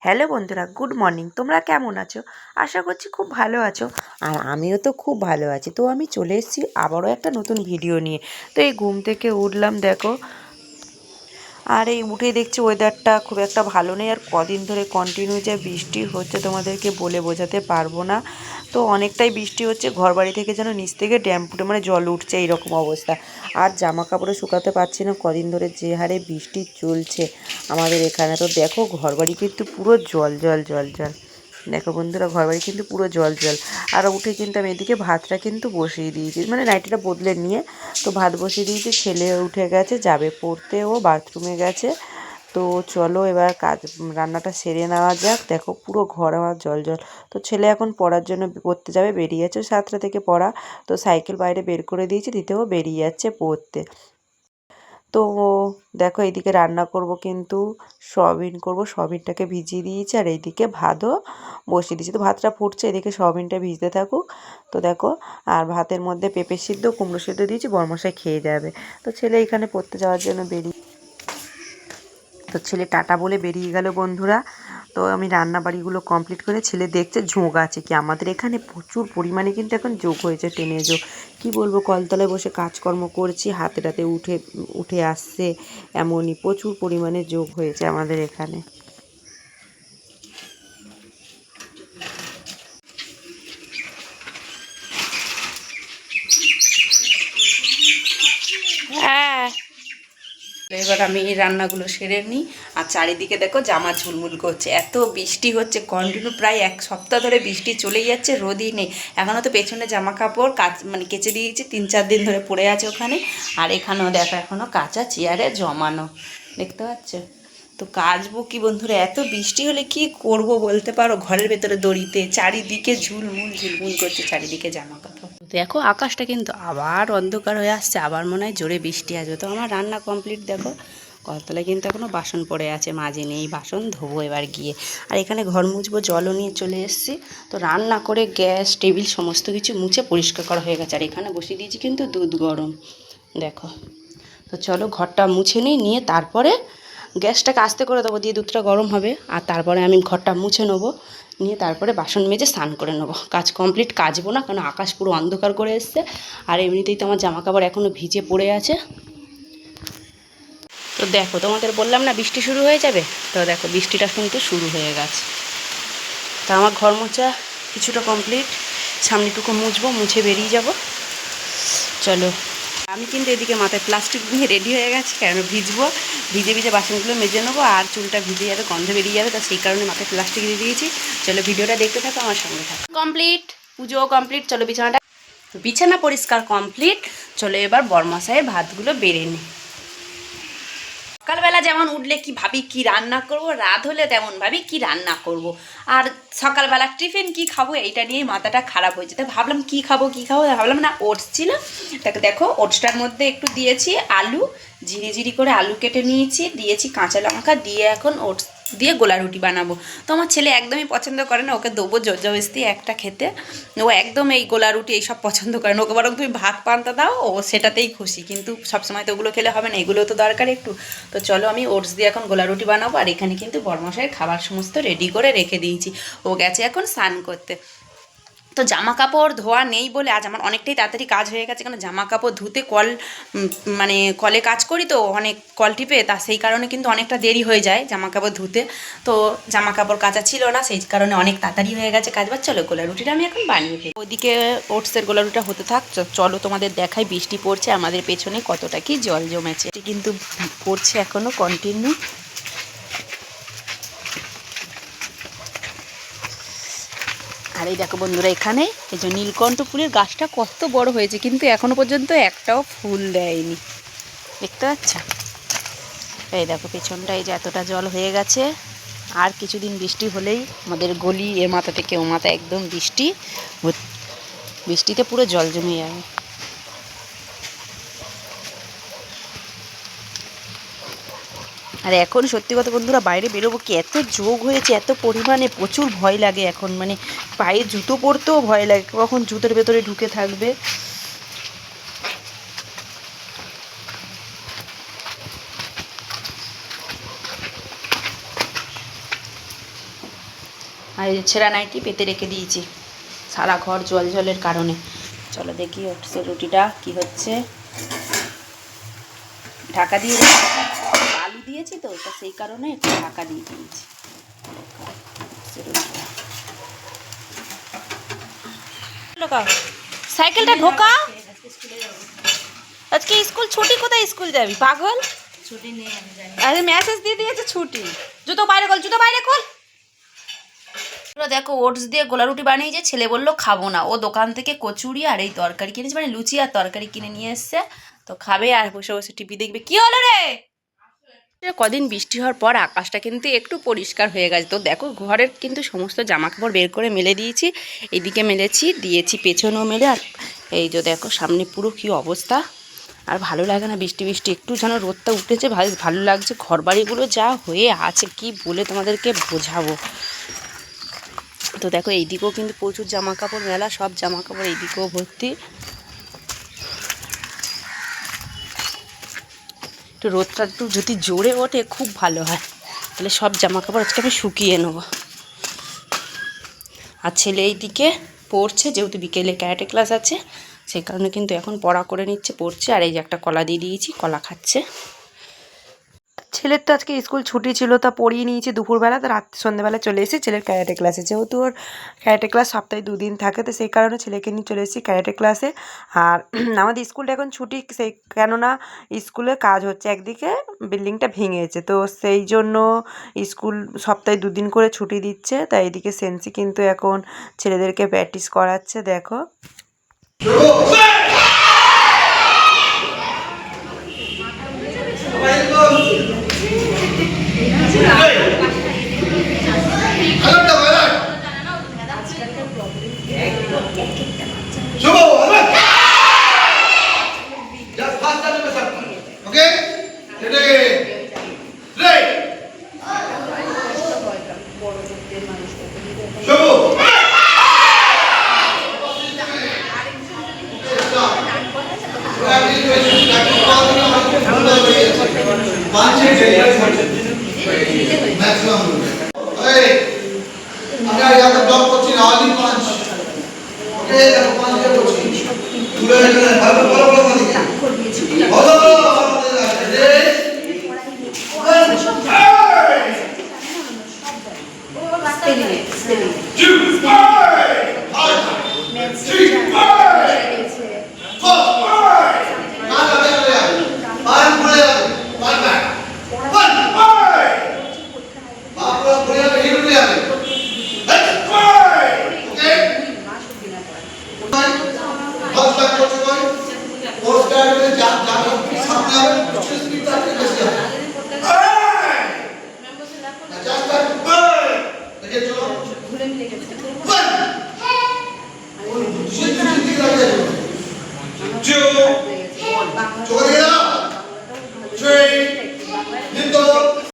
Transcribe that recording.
Hello বন্ধুরা, good morning. তোমরা কেমন আছো? আশা করছি খুব ভালো আছো। আর আমিও তো খুব ভালো আছি। তো আমি চলে এসেছি আবারও একটা নতুন ভিডিও নিয়ে। তো এই ঘুম থেকে উঠলাম, দেখো। আর এই উঠে দেখছি ওয়েদারটা খুব একটা ভালো নেই। আর কদিন ধরে কন্টিনিউ যে বৃষ্টি হচ্ছে তোমাদেরকে বলে বোঝাতে পারবো না। তো অনেকটাই বৃষ্টি হচ্ছে, ঘর বাড়ি থেকে যেন নিচ থেকে ড্যাম ফুটে মানে জল উঠছে, এইরকম অবস্থা। আর জামা কাপড়ও শুকাতে পারছি না, কদিন ধরে যে হারে বৃষ্টি চলছে আমাদের এখানে। তো দেখো ঘর বাড়ি কিন্তু পুরো জল জল জল জল। দেখো বন্ধুরা, ঘরবাড়ি কিন্তু পুরো জল জল। আর উঠে কিন্তু আমি এদিকে ভাতটা কিন্তু বসিয়ে দিয়েছি, মানে নাইটিটা বদলে নিয়ে। তো ভাত বসিয়ে দিয়েছি, ছেলে উঠে গেছে, যাবে পড়তে, ও বাথরুমে গেছে। তো চলো এবার রান্নাটা সেরে নেওয়া যাক। দেখো পুরো ঘর আমার জল জল। তো ছেলে এখন পড়ার জন্য পড়তে যাবে, বেরিয়ে যাচ্ছে 7টা থেকে পড়া। তো সাইকেল বাইরে বের করে দিয়েছি, দিতেও বেরিয়ে যাচ্ছে পড়তে। তো দেখো এইদিকে রান্না করব, কিন্তু সয়াবিন করব। সয়াবিনটাকে ভিজিয়ে দিয়েছি, আর এইদিকে ভাতও বসিয়ে দিয়েছি। তো ভাতটা ফুটছে, এদিকে সয়াবিনটা ভিজতে থাকুক। তো দেখো, আর ভাতের মধ্যে পেঁপে সিদ্ধ, কুমড়ো সিদ্ধ দিয়েছি, বরমশাই খেয়ে যাবে। তো ছেলে এখানে পড়তে যাওয়ার জন্য তো ছেলে টাটা বলে বেরিয়ে গেল বন্ধুরা। তো আমি রান্না বাড়িগুলো কমপ্লিট করে, ছেলে দেখছে ঝোঁক আছে কি। আমাদের এখানে প্রচুর পরিমাণে কিন্তু এখন যোগ হয়েছে, টেনে যোগ। কী বলবো, কলতলায় বসে কাজকর্ম করছি, হাতে টাতে উঠে উঠে আসছে, এমনই প্রচুর পরিমাণে যোগ হয়েছে আমাদের এখানে। হ্যাঁ, এবার আমি এই রান্নাগুলো সেরে নিই। আর চারিদিকে দেখো জামা ঝুলমুল করছে, এত বৃষ্টি হচ্ছে কন্টিনিউ, প্রায় এক সপ্তাহ ধরে বৃষ্টি চলেই যাচ্ছে, রোদই নেই। এখনও তো পেছনে জামা কাপড় মানে কেচে দিয়েছি, 3-4 দিন ধরে পড়ে আছে ওখানে। আর এখানেও দেখো এখনও কাঁচা চেয়ারে জমানো, দেখতে পাচ্ছ। তো কাচবো কি বন্ধুরা, এত বৃষ্টি হলে কি করব বলতে পারো। ঘরের ভেতরে দড়িতে চারিদিকে ঝুলমুল ঝুলমুল করছে, চারিদিকে জামা কাপড়। দেখো আকাশটা কিন্তু আবার অন্ধকার হয়ে আসছে, আবার মনে হয় জোরে বৃষ্টি আসবে। তো আমার রান্না কমপ্লিট, দেখো কলতলায় কিন্তু এখনও বাসন পড়ে আছে, মাঝে নেই, বাসন ধোবো এবার গিয়ে। আর এখানে ঘর মুছবো, জলও নিয়ে চলে এসেছি। তো রান্না করে গ্যাস টেবিল সমস্ত কিছু মুছে পরিষ্কার করা হয়ে গেছে। আর এখানে বসিয়ে দিয়েছি কিন্তু দুধ গরম, দেখো। তো চলো ঘরটা মুছে নিয়ে তারপরে গ্যাসটাকে আস্তে করে দেবো, দিয়ে দুধটা গরম হবে। আর তারপরে আমি ঘরটা মুছে নেবো, নিয়ে তারপরে বাসন মেজে স্নান করে নেবো। কাজ কমপ্লিট, কাচবো না, কারণ আকাশ পুরো অন্ধকার করে এসছে। আর এমনিতেই তো আমার জামা কাপড় এখনও ভিজে পড়ে আছে। তো দেখো, তোমাদের বললাম না বৃষ্টি শুরু হয়ে যাবে। তো দেখো বৃষ্টিটা কিন্তু শুরু হয়ে গেছে। তা আমার ঘর মোছা কিছুটা কমপ্লিট, সামনেটুকু মুছবো, মুছে বেরিয়ে যাব। চলো, আমি কিন্তু এদিকে মাথায় প্লাস্টিক নিয়ে রেডি হয়ে গেছি, কারণ ভিজবো, ভিজে ভিজে বাসনগুলো মেজে নেবো, আর চুলটা ভিজে যাবে, গন্ধ বেরিয়ে যাবে। তা সেই কারণে মাথায় প্লাস্টিক দিয়ে দিয়েছি। চলো ভিডিওটা দেখতে থাকো, আমার সঙ্গে থাকো। কমপ্লিট, পুজোও কমপ্লিট। চলো বিছানা পরিষ্কার কমপ্লিট। চলো এবার বরমশাইয়ের ভাতগুলো বেড়ে নিই। সকালবেলা যেমন উঠলে কি ভাবি কি রান্না করব, রাত হলে তেমন ভাবি কি রান্না করব। আর সকালবেলা টিফিন কি খাবো, এইটা নিয়েই মাথাটা খারাপ হয়েছে। তো ভাবলাম কি খাবো ভাবলাম না, ওটস ছিল। তাকে দেখো, ওটসটার মধ্যে একটু দিয়েছি আলু, ঝিরি করে আলু কেটে নিয়েছি, দিয়েছি কাঁচা লঙ্কা দিয়ে, এখন ওটস দিয়ে গোলা রুটি বানাবো। তো আমার ছেলে একদমই পছন্দ করে না, ওকে দেবো জোরজবস্তি একটা খেতে। ও একদম এই গোলা রুটি এইসব পছন্দ করে না, ওকে বরং তুমি ভাত পান্তা দাও, ও সেটাতেই খুশি। কিন্তু সবসময় তো ওগুলো খেলে হবে না, এগুলো তো দরকার একটু। তো চলো আমি ওটস দিয়ে এখন গোলা রুটি বানাবো। আর এখানে কিন্তু বরমশাইয়ের খাবার সমস্ত রেডি করে রেখে দিয়েছি, ও গেছে এখন স্নান করতে। তো জামা কাপড় ধোয়া নেই বলে আজ আমার অনেকটাই তাড়াতাড়ি কাজ হয়ে গেছে, কারণ জামা কাপড় ধুতে মানে কলে কাজ করি তো অনেক কল টিপে, তা সেই কারণে কিন্তু অনেকটা দেরি হয়ে যায় জামা কাপড় ধুতে। তো জামা কাপড় কাচা ছিল না, সেই কারণে অনেক তাড়াতাড়ি হয়ে গেছে কাজ। চলো গোলা রুটিটা আমি এখন বানিয়ে ফেলি। ওইদিকে ওটসের গোলা রুটিটা হতে থাক, চলো তোমাদের দেখাই বৃষ্টি পড়ছে আমাদের পেছনে কতটা কি জল জমেছে। কিন্তু পড়ছে এখনও কন্টিনিউ। আর এই দেখো বন্ধুরা, এখানে এই যে নীলকণ্ঠ ফুলের গাছটা কত বড় হয়েছে, কিন্তু এখনো পর্যন্ত একটাও ফুল দেয়নি, দেখতে পাচ্ছ। এই দেখো পেছনটা, এই যে এতটা জল হয়ে গেছে। আর কিছুদিন বৃষ্টি হলেই আমাদের গলি এ মাথা থেকে ও মাথা একদম বৃষ্টিতে পুরো জল জমে যাবে। আর এখন সত্যি কথা বন্ধুরা, বাইরে বেরোবো কি, এত যোগ হয়েছে এত পরিমাণে, প্রচুর ভয় লাগে এখন। মানে পায়ে জুতো পরতেও ভয় লাগে, কখন জুতোর ভেতরে ঢুকে থাকবে। আর এই ছেঁড়া নাইটি পেতে রেখে দিয়েছি, সারা ঘর জল জলের কারণে। চলো দেখি ওটসের রুটিটা কি হচ্ছে। ঢাকা দিয়ে আলু দিয়েছি তো সেই কারণে একটু ঢাকা দিয়ে দিয়েছি। সাইকেলটা ঢোকা, আজকে স্কুল ছুটি, কোথায় স্কুল যাবি পাগল? ছুটি নেই, আরে মেসেজ দিয়ে দিয়েছে ছুটি। জুতো বাইরে খোল, জুতো বাইরে খোল। দেখো ওটস দিয়ে গোলা রুটি বানিয়েছে, ছেলে বললো খাবো না, ও দোকান থেকে কচুরি আর এই তরকারি কিনেছে, মানে লুচি আর তরকারি কিনে নিয়ে এসছে, তো খাবে আর বসে বসে টিভি দেখবে। কি হলো রে? কদিন বৃষ্টি হওয়ার পর আকাশটা কিন্তু একটু পরিষ্কার হয়ে গেছে। তো দেখো ঘরের কিন্তু সমস্ত জামা কাপড় বের করে মেলে দিয়েছি, এদিকে মেলেছি, দিয়েছি পেছনেও মেলে। আর এই যে দেখো সামনে পুরো কি অবস্থা। আর ভালো লাগে না বৃষ্টি বৃষ্টি, একটু যেন রোদটা উঠেছে ভালো লাগছে। ঘর বাড়িগুলো যা হয়ে আছে কি বলে তোমাদেরকে বোঝাবো। তো দেখো এইদিকেও কিন্তু প্রচুর জামা কাপড় মেলা, সব জামা কাপড় এইদিকেও ভর্তি। একটু রোদটা একটু যদি জোরে ওঠে খুব ভালো হয়, তাহলে সব জামা কাপড় আজকে আমি শুকিয়ে নেবো। আর ছেলে এইদিকে পড়ছে, যেহেতু বিকেলে ক্যারাটে ক্লাস আছে সেই কারণে কিন্তু এখন পড়া করে নিচ্ছে, পড়ছে। আর এই যে একটা কলা দিয়ে দিয়েছি, কলা খাচ্ছে। ছেলের তো আজকে স্কুল ছুটি ছিল, তা পড়িয়ে নিয়েছি দুপুরবেলা, তো রাত সন্ধ্যেবেলা চলে এসেছি ছেলের ক্যারাটে ক্লাসে। যেহেতু ওর ক্যারাটে ক্লাস সপ্তাহে 2 দিন থাকে, তো সেই কারণে ছেলেকে নিয়ে চলে এসেছি ক্যারাটে ক্লাসে। আর আমাদের স্কুলটা এখন ছুটি, সেই কেননা স্কুলে কাজ হচ্ছে, একদিকে বিল্ডিংটা ভেঙেছে, তো সেই জন্য স্কুল সপ্তাহে 2 দিন করে ছুটি দিচ্ছে। তাই এইদিকে সেন্সি কিন্তু এখন ছেলেদেরকে প্র্যাকটিস করাচ্ছে, দেখো।